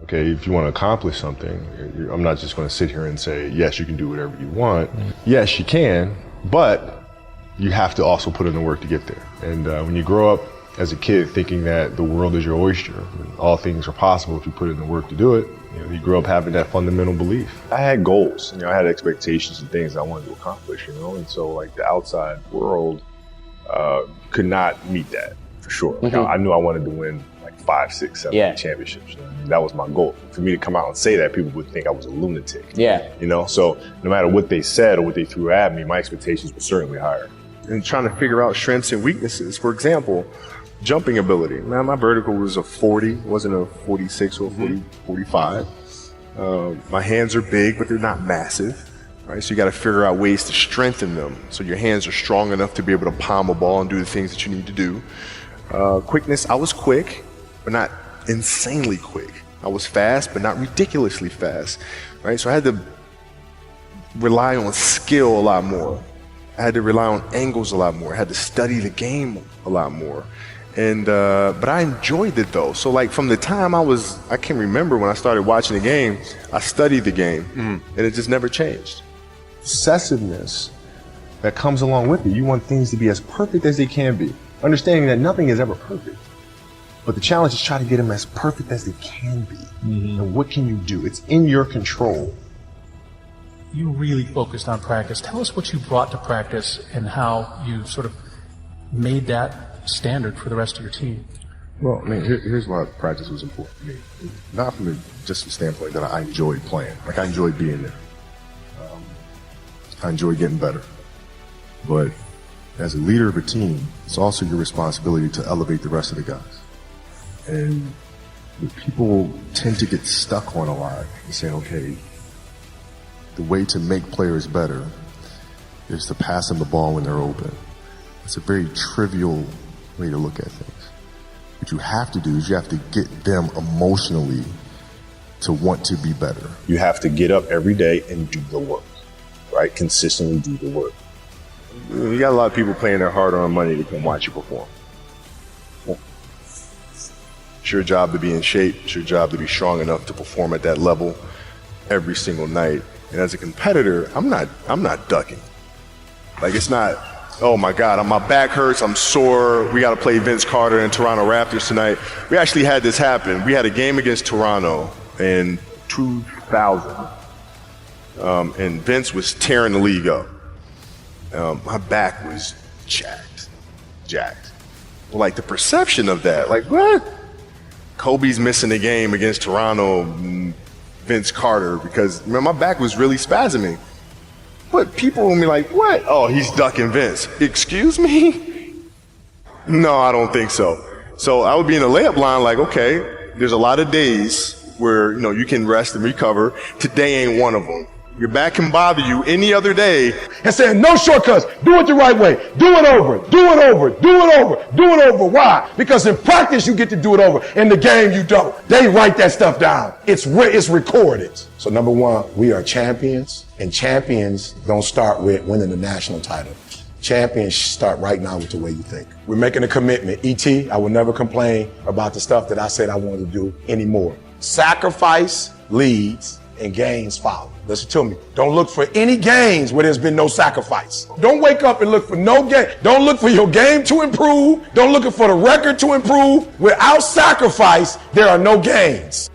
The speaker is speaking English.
Okay, if you want to accomplish something, I'm not just going to sit here and say, yes, you can do whatever you want. Yes, you can, but you have to also put in the work to get there. And when you grow up as a kid thinking that the world is your oyster and all things are possible if you put in the work to do it, you grow up having that fundamental belief. I had goals, I had expectations and things I wanted to accomplish, and so like the outside world could not meet that for sure. Mm-hmm. I knew I wanted to win like 5, 6, 7 championships. That was my goal. For me to come out and say that, people would think I was a lunatic. So no matter what they said or what they threw at me, my expectations were certainly higher. And trying to figure out strengths and weaknesses. For example, jumping ability. Man, my vertical was a 40, wasn't a 46 or a 40, 45. My hands are big, but they're not massive, right? So you got to figure out ways to strengthen them so your hands are strong enough to be able to palm a ball and do the things that you need to do. Quickness, I was quick, but not insanely quick. I was fast, but not ridiculously fast, right? So I had to rely on skill a lot more. I had to rely on angles a lot more. I had to study the game a lot more. And but I enjoyed it though. So like from the time I can remember when I started watching the game, I studied the game, and it just never changed. Obsessiveness that comes along with it. You want things to be as perfect as they can be. Understanding that nothing is ever perfect. But the challenge is try to get them as perfect as they can be. And what can you do? It's in your control. You really focused on practice. Tell us what you brought to practice and how you sort of made that standard for the rest of your team. Well, I mean, here's why practice was important to me. Not from just the standpoint that I enjoyed playing. Like, I enjoyed being there. I enjoyed getting better. But as a leader of a team, it's also your responsibility to elevate the rest of the guys. And people tend to get stuck on a lot and say, okay, the way to make players better is to pass them the ball when they're open. It's a very trivial way to look at things. What you have to do is you have to get them emotionally to want to be better. You have to get up every day and do the work, right? Consistently do the work. You got a lot of people paying their hard-earned money to come watch you perform. It's your job to be in shape. It's your job to be strong enough to perform at that level every single night. And as a competitor, I'm not ducking. Like, it's not, oh my God, my back hurts, I'm sore, we got to play Vince Carter and Toronto Raptors tonight. We actually had this happen. We had a game against Toronto in 2000, and Vince was tearing the league up. My back was jacked. Well, like, the perception of that, like, what? Kobe's missing the game against Toronto, Vince Carter, because my back was really spasming. But people will be like, what? Oh, he's ducking Vince. Excuse me? No, I don't think so. So I would be in the layup line like, okay, there's a lot of days where, you can rest and recover. Today ain't one of them. Your back can bother you any other day. And saying, no shortcuts, do it the right way, do it over, do it over, do it over, do it over. Why? Because in practice you get to do it over. In the game you don't. They write that stuff down. It's recorded. So number one, we are champions, and champions don't start with winning the national title. Champions start right now with the way you think. We're making a commitment. E.T., I will never complain about the stuff that I said I wanted to do anymore. Sacrifice leads and gains follow. Listen to me. Don't look for any gains where there's been no sacrifice. Don't wake up and look for no game. Don't look for your game to improve. Don't look for the record to improve. Without sacrifice, there are no gains.